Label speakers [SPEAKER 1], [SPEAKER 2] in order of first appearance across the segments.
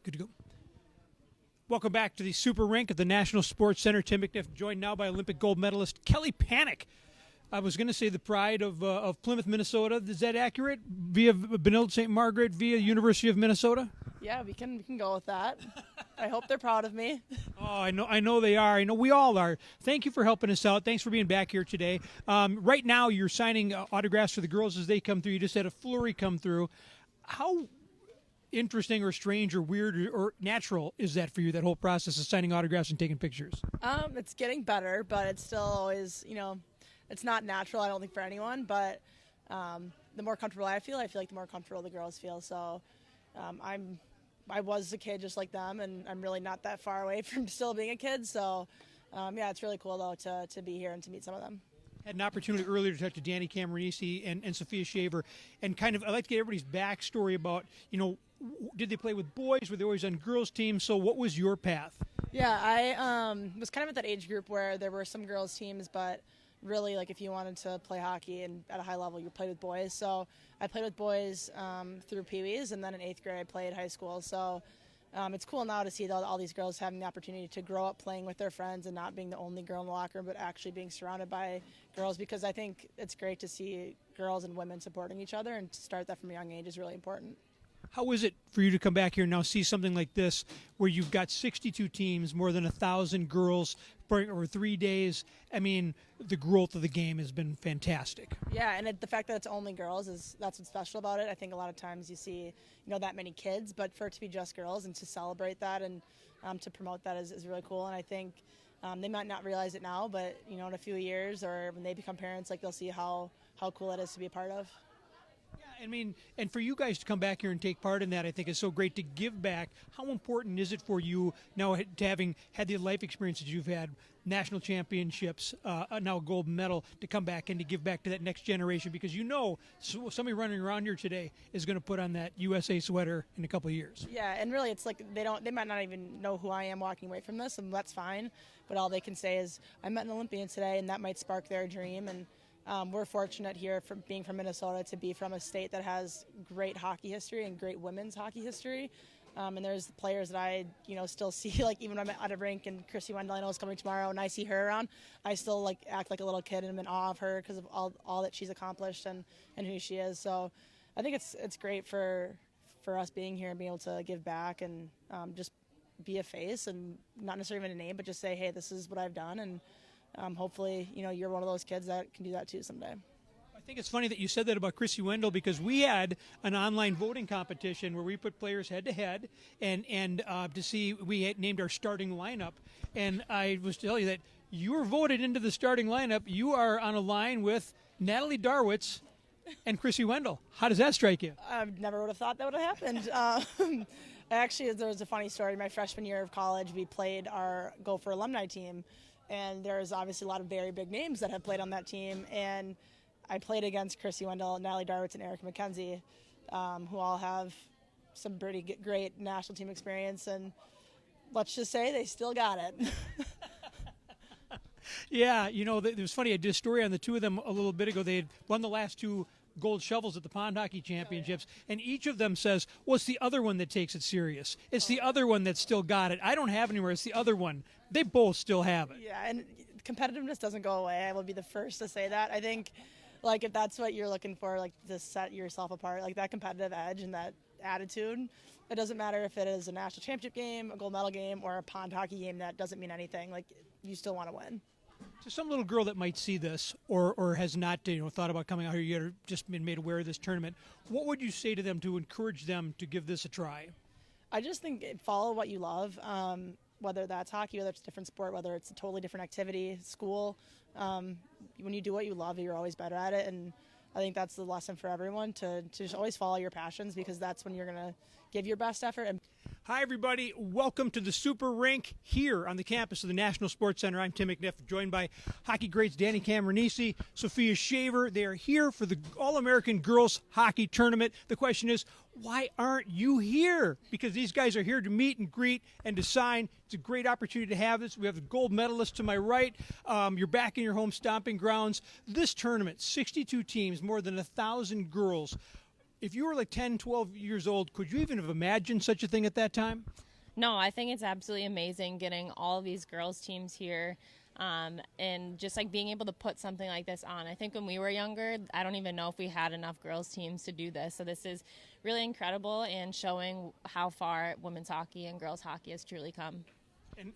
[SPEAKER 1] Good to go. Welcome back to the Super Rink at the National Sports Center. Tim McNiff joined now by Olympic gold medalist Kelly Panic. I was going to say the pride of Plymouth, Minnesota. Is that accurate? Via Benilde St. Margaret, via University of Minnesota?
[SPEAKER 2] Yeah, we can go with that. I hope they're proud of me.
[SPEAKER 1] Oh, I know they are. I know we all are. Thank you for helping us out. Thanks for being back here today. Right now, you're signing autographs for the girls as they come through. You just had a flurry come through. How interesting or strange or weird or natural is that for you, that whole process of signing autographs and taking pictures?
[SPEAKER 2] It's getting better, but it's still always, it's not natural, I don't think, for anyone. But the more comfortable I feel like the more comfortable the girls feel. So I was a kid just like them, and I'm really not that far away from still being a kid. So, yeah, it's really cool, though, to be here and to meet some of them.
[SPEAKER 1] Had an opportunity earlier to talk to Danny Cameronese and Sophia Shaver, and kind of I'd like to get everybody's backstory about, did they play with boys? Were they always on girls' teams? So what was your path?
[SPEAKER 2] Yeah, I was kind of at that age group where there were some girls' teams, but really, like, if you wanted to play hockey and at a high level, you played with boys. So I played with boys through Pee-wees, and then in 8th grade I played high school. So it's cool now to see all these girls having the opportunity to grow up playing with their friends and not being the only girl in the locker room, but actually being surrounded by girls, because I think it's great to see girls and women supporting each other, and to start that from a young age is really important.
[SPEAKER 1] How is it for you to come back here and now see something like this where you've got 62 teams, more than 1,000 girls for over 3 days? I mean, the growth of the game has been fantastic.
[SPEAKER 2] Yeah, and the fact that it's only girls, that's what's special about it. I think a lot of times you see that many kids, but for it to be just girls and to celebrate that and to promote that is really cool. And I think they might not realize it now, but in a few years or when they become parents, they'll see how cool it is to be a part of.
[SPEAKER 1] I mean, and for you guys to come back here and take part in that, I think is so great to give back. How important is it for you now to having had the life experiences you've had, national championships, now a gold medal, to come back and to give back to that next generation? Because somebody running around here today is going to put on that USA sweater in a couple of years.
[SPEAKER 2] Yeah, and really it's like they might not even know who I am walking away from this, and that's fine. But all they can say is, I met an Olympian today, and that might spark their dream. And we're fortunate here, being from Minnesota, to be from a state that has great hockey history and great women's hockey history. And there's players that I, still see, like even when I'm at a rink and Chrissy Wendell I know is coming tomorrow and I see her around, I still act like a little kid and I'm in awe of her because of all that she's accomplished and who she is. So I think it's great for us being here and being able to give back and just be a face, and not necessarily even a name, but just say, hey, this is what I've done, and hopefully, you're one of those kids that can do that too someday.
[SPEAKER 1] I think it's funny that you said that about Chrissy Wendell, because we had an online voting competition where we put players head to head, and to see, we had named our starting lineup, and I was telling you that you were voted into the starting lineup. You are on a line with Natalie Darwitz and Chrissy Wendell. How does that strike you?
[SPEAKER 2] I never would have thought that would have happened. Actually, there was a funny story. My freshman year of college, we played our Gopher alumni team, and there's obviously a lot of very big names that have played on that team. And I played against Chrissy Wendell, Natalie Darwitz, and Erica McKenzie, who all have some pretty great national team experience. And let's just say they still got it.
[SPEAKER 1] Yeah, it was funny. I did a story on the two of them a little bit ago. They had won the last two gold shovels at the Pond Hockey Championships, and each of them says, well, it's the other one that takes it serious. It's the other one that still got it. I don't have it anywhere. It's the other one. They both still have it.
[SPEAKER 2] Yeah, and competitiveness doesn't go away. I will be the first to say that. I think, if that's what you're looking for, to set yourself apart, that competitive edge and that attitude, it doesn't matter if it is a national championship game, a gold medal game, or a pond hockey game. That doesn't mean anything. You still want to win.
[SPEAKER 1] So some little girl that might see this or has not thought about coming out here yet, or just been made aware of this tournament, what would you say to them to encourage them to give this a try?
[SPEAKER 2] I just think follow what you love, whether that's hockey, whether it's a different sport, whether it's a totally different activity, school. When you do what you love, you're always better at it, and I think that's the lesson for everyone, to just always follow your passions, because that's when you're going to give your best effort.
[SPEAKER 1] Hi, everybody. Welcome to the Super Rink here on the campus of the National Sports Center. I'm Tim McNiff, joined by hockey greats Danny Cameronese, Sophia Shaver. They are here for the All-American Girls Hockey Tournament. The question is, why aren't you here? Because these guys are here to meet and greet and to sign. It's a great opportunity to have this. We have the gold medalist to my right. You're back in your home stomping grounds. This tournament, 62 teams, more than 1,000 girls. If you were like 10, 12 years old, could you even have imagined such a thing at that time?
[SPEAKER 3] No, I think it's absolutely amazing getting all of these girls teams here, and just like being able to put something like this on. I think when we were younger, I don't even know if we had enough girls teams to do this. So this is really incredible and showing how far women's hockey and girls hockey has truly come.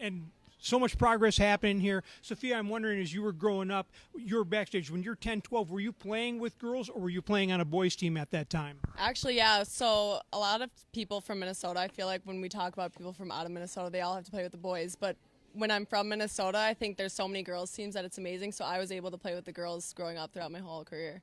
[SPEAKER 1] And so much progress happening here. Sophia, I'm wondering, as you were growing up, you were backstage. When you're 10, 12, were you playing with girls or were you playing on a boys team at that time?
[SPEAKER 4] Actually, yeah. So a lot of people from Minnesota, I feel like when we talk about people from out of Minnesota, they all have to play with the boys. But when I'm from Minnesota, I think there's so many girls teams that it's amazing. So I was able to play with the girls growing up throughout my whole career,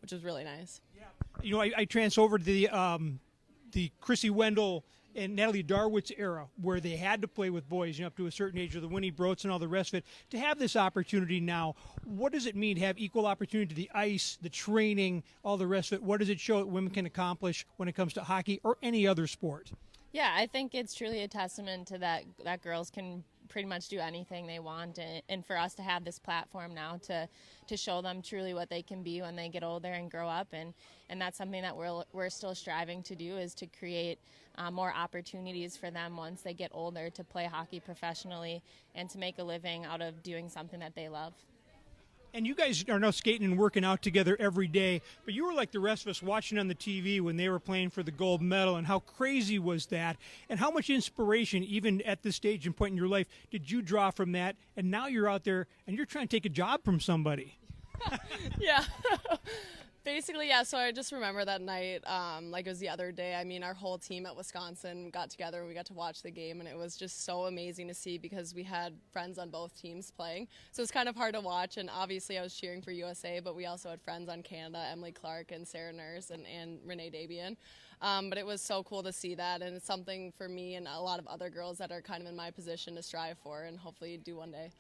[SPEAKER 4] which was really nice.
[SPEAKER 1] Yeah. You know, I transferred over to the Chrissy Wendell and Natalie Darwitz era, where they had to play with boys, you know, up to a certain age, or the Winnie Broats and all the rest of it. To have this opportunity now, what does it mean to have equal opportunity to the ice, the training, all the rest of it? What does it show that women can accomplish when it comes to hockey or any other sport?
[SPEAKER 3] Yeah, I think it's truly a testament to that girls can pretty much do anything they want, and for us to have this platform now to show them truly what they can be when they get older and grow up, and that's something that we're still striving to do, is to create more opportunities for them once they get older to play hockey professionally and to make a living out of doing something that they love.
[SPEAKER 1] And you guys are now skating and working out together every day, but you were like the rest of us watching on the TV when they were playing for the gold medal, and how crazy was that? And how much inspiration, even at this stage and point in your life, did you draw from that? And now you're out there and you're trying to take a job from somebody.
[SPEAKER 4] Yeah. Basically, yeah, so I just remember that night, like it was the other day. I mean, our whole team at Wisconsin got together and we got to watch the game, and it was just so amazing to see because we had friends on both teams playing. So it's kind of hard to watch, and obviously I was cheering for USA, but we also had friends on Canada, Emily Clark and Sarah Nurse and Renee Dabian. But it was so cool to see that, and it's something for me and a lot of other girls that are kind of in my position to strive for and hopefully do one day.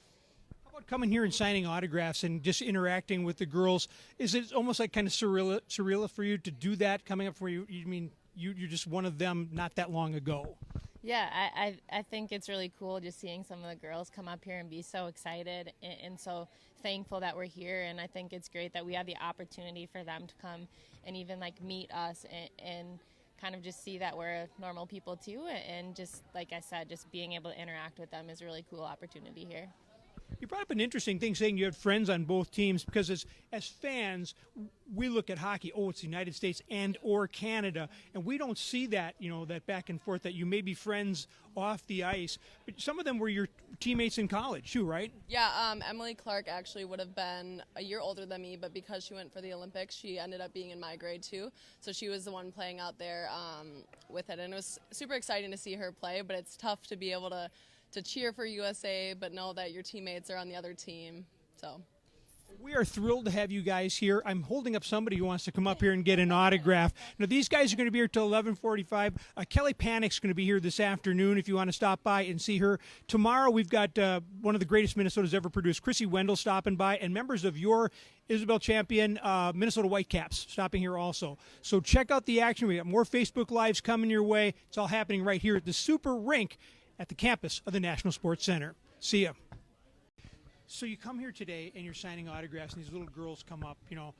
[SPEAKER 1] How about coming here and signing autographs and just interacting with the girls? Is it almost like kind of surreal for you to do that coming up for you? You mean you're just one of them not that long ago?
[SPEAKER 3] Yeah, I think it's really cool just seeing some of the girls come up here and be so excited and so thankful that we're here. And I think it's great that we have the opportunity for them to come and even like meet us and kind of just see that we're normal people too. And just like I said, just being able to interact with them is a really cool opportunity here.
[SPEAKER 1] You brought up an interesting thing, saying you had friends on both teams, because as fans, we look at hockey, oh, it's the United States and or Canada, and we don't see that, you know, that back and forth, that you may be friends off the ice. But some of them were your teammates in college too, right?
[SPEAKER 4] Yeah, Emily Clark actually would have been a year older than me, but because she went for the Olympics, she ended up being in my grade too. So she was the one playing out there with it, and it was super exciting to see her play, but it's tough to be able to cheer for USA, but know that your teammates are on the other team. So
[SPEAKER 1] we are thrilled to have you guys here. I'm holding up somebody who wants to come up here and get an autograph. Now, these guys are going to be here till 11:45. Kelly Panik's going to be here this afternoon if you want to stop by and see her. Tomorrow, we've got one of the greatest Minnesota's ever produced, Chrissy Wendell, stopping by, and members of your Isabel Champion Minnesota Whitecaps stopping here also. So check out the action. We got more Facebook Lives coming your way. It's all happening right here at the Super Rink at the campus of the National Sports Center. See ya. So you come here today and you're signing autographs, and these little girls come up. You know,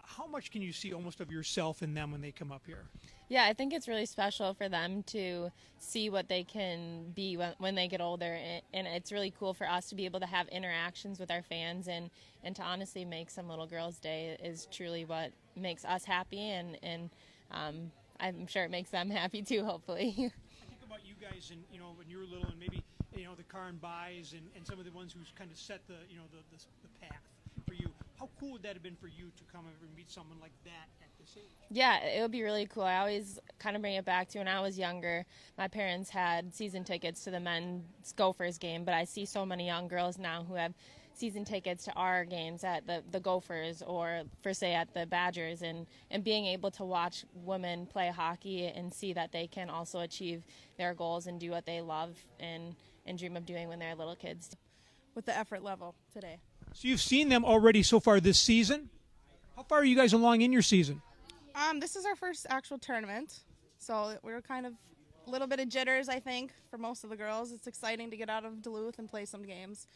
[SPEAKER 1] how much can you see almost of yourself in them when they come up here?
[SPEAKER 3] Yeah, I think it's really special for them to see what they can be when they get older, and it's really cool for us to be able to have interactions with our fans and to honestly make some little girl's day is truly what makes us happy, and I'm sure it makes them happy too, hopefully.
[SPEAKER 1] You guys, and you know, when you were little, and maybe, you know, the Karin Buys and some of the ones who's kind of set the, you know, the path for you. How cool would that have been for you to come over and meet someone like that at this age?
[SPEAKER 3] Yeah, it would be really cool. I always kind of bring it back to when I was younger. My parents had season tickets to the men's Gophers game, but I see so many young girls now who have season tickets to our games at the Gophers or, for say, at the Badgers, and being able to watch women play hockey and see that they can also achieve their goals and do what they love and dream of doing when they're little kids.
[SPEAKER 5] With the effort level today.
[SPEAKER 1] So you've seen them already so far this season. How far are you guys along in your season?
[SPEAKER 5] This is our first actual tournament, so we're kind of a little bit of jitters, I think, for most of the girls. It's exciting to get out of Duluth and play some games.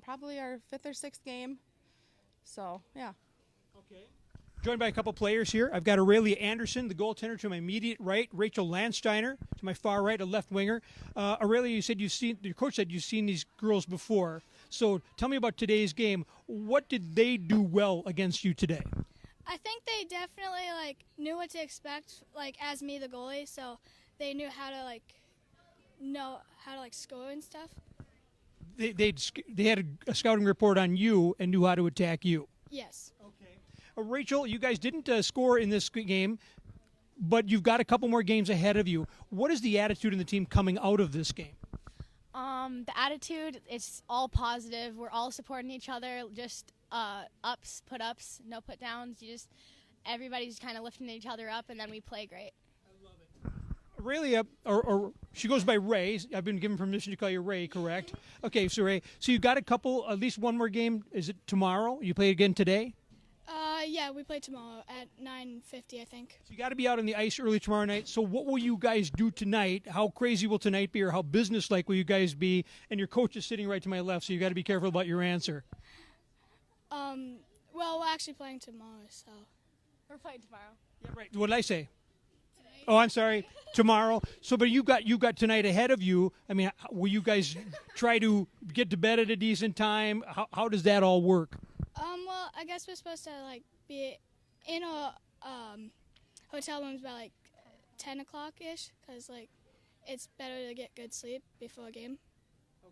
[SPEAKER 5] Probably our 5th or 6th game. So, yeah.
[SPEAKER 1] Okay. Joined by a couple players here. I've got Aurelia Anderson, the goaltender, to my immediate right. Rachel Landsteiner to my far right, a left winger. Aurelia, you said your coach said you've seen these girls before. So tell me about today's game. What did they do well against you today?
[SPEAKER 6] I think they definitely knew what to expect, as me, the goalie. So they knew how to score and stuff.
[SPEAKER 1] They had a scouting report on you and knew how to attack you.
[SPEAKER 6] Yes.
[SPEAKER 1] Okay. Rachel, you guys didn't score in this game, but you've got a couple more games ahead of you. What is the attitude in the team coming out of this game?
[SPEAKER 6] The attitude, it's all positive. We're all supporting each other. Just ups, put-ups, no put-downs. Everybody's kind of lifting each other up, and then we play great.
[SPEAKER 1] Aurelia, or she goes by Ray. I've been given permission to call you Ray, correct? Okay, so Ray, so you got a couple, at least one more game. Is it tomorrow? You play again today?
[SPEAKER 6] Yeah, we play tomorrow at 9:50, I think.
[SPEAKER 1] So you got to be out on the ice early tomorrow night. So what will you guys do tonight? How crazy will tonight be, or how businesslike will you guys be? And your coach is sitting right to my left, so you got to be careful about your answer.
[SPEAKER 6] Well, we're actually playing tomorrow, so
[SPEAKER 3] We're playing tomorrow.
[SPEAKER 1] Yeah, right. What did I say? Oh, I'm sorry. Tomorrow. So, but you got tonight ahead of you. I mean, will you guys try to get to bed at a decent time? How does that all work?
[SPEAKER 6] Well, I guess we're supposed to be in a hotel rooms by 10 o'clock ish, because it's better to get good sleep before a game.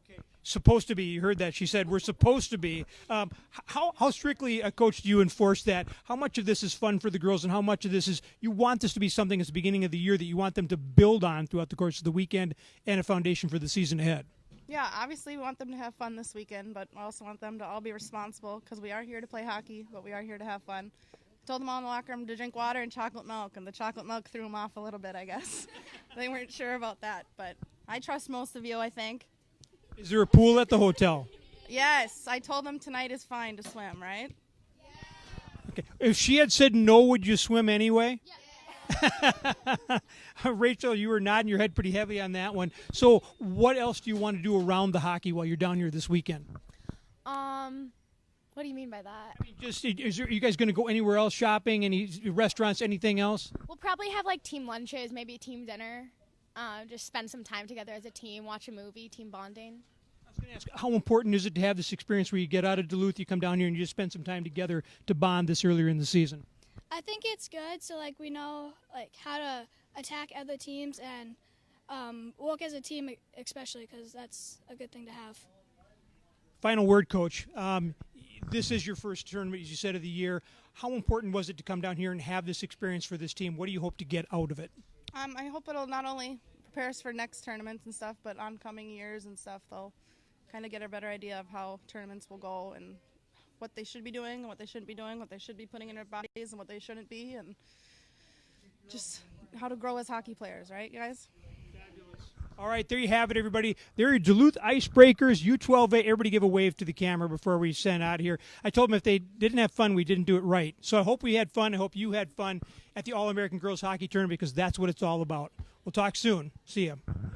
[SPEAKER 1] Okay. Supposed to be. You heard that. She said we're supposed to be. How strictly, Coach, do you enforce that? How much of this is fun for the girls, and how much of this is you want this to be something at the beginning of the year that you want them to build on throughout the course of the weekend and a foundation for the season ahead?
[SPEAKER 5] Yeah, obviously we want them to have fun this weekend, but we also want them to all be responsible because we are here to play hockey, but we are here to have fun. Told them all in the locker room to drink water and chocolate milk, and the chocolate milk threw them off a little bit, I guess. They weren't sure about that, but I trust most of you, I think.
[SPEAKER 1] Is there a pool at the hotel?
[SPEAKER 5] Yes, I told them tonight is fine to swim, right?
[SPEAKER 1] Okay. If she had said no, would you swim anyway? Rachel, you were nodding your head pretty heavy on that one. So what else do you want to do around the hockey while you're down here this weekend?
[SPEAKER 3] What do you mean by that?
[SPEAKER 1] I mean, are you guys going to go anywhere else shopping, any restaurants, anything else?
[SPEAKER 3] We'll probably have team lunches, maybe a team dinner. Just spend some time together as a team, watch a movie, team bonding.
[SPEAKER 1] I was going to ask, how important is it to have this experience where you get out of Duluth, you come down here, and you just spend some time together to bond this earlier in the season?
[SPEAKER 6] I think it's good, so we know how to attack other teams and work as a team, especially because that's a good thing to have.
[SPEAKER 1] Final word, Coach. This is your first tournament, as you said, of the year. How important was it to come down here and have this experience for this team? What do you hope to get out of it?
[SPEAKER 5] I hope it'll not only prepare us for next tournaments and stuff, but oncoming years and stuff. They'll kind of get a better idea of how tournaments will go and what they should be doing and what they shouldn't be doing, what they should be putting in their bodies and what they shouldn't be, and just how to grow as hockey players, right, guys?
[SPEAKER 1] All right, there you have it, everybody. There are your Duluth Icebreakers, U12A. Everybody give a wave to the camera before we send out here. I told them if they didn't have fun, we didn't do it right. So I hope we had fun. I hope you had fun at the All-American Girls Hockey Tournament because that's what it's all about. We'll talk soon. See ya.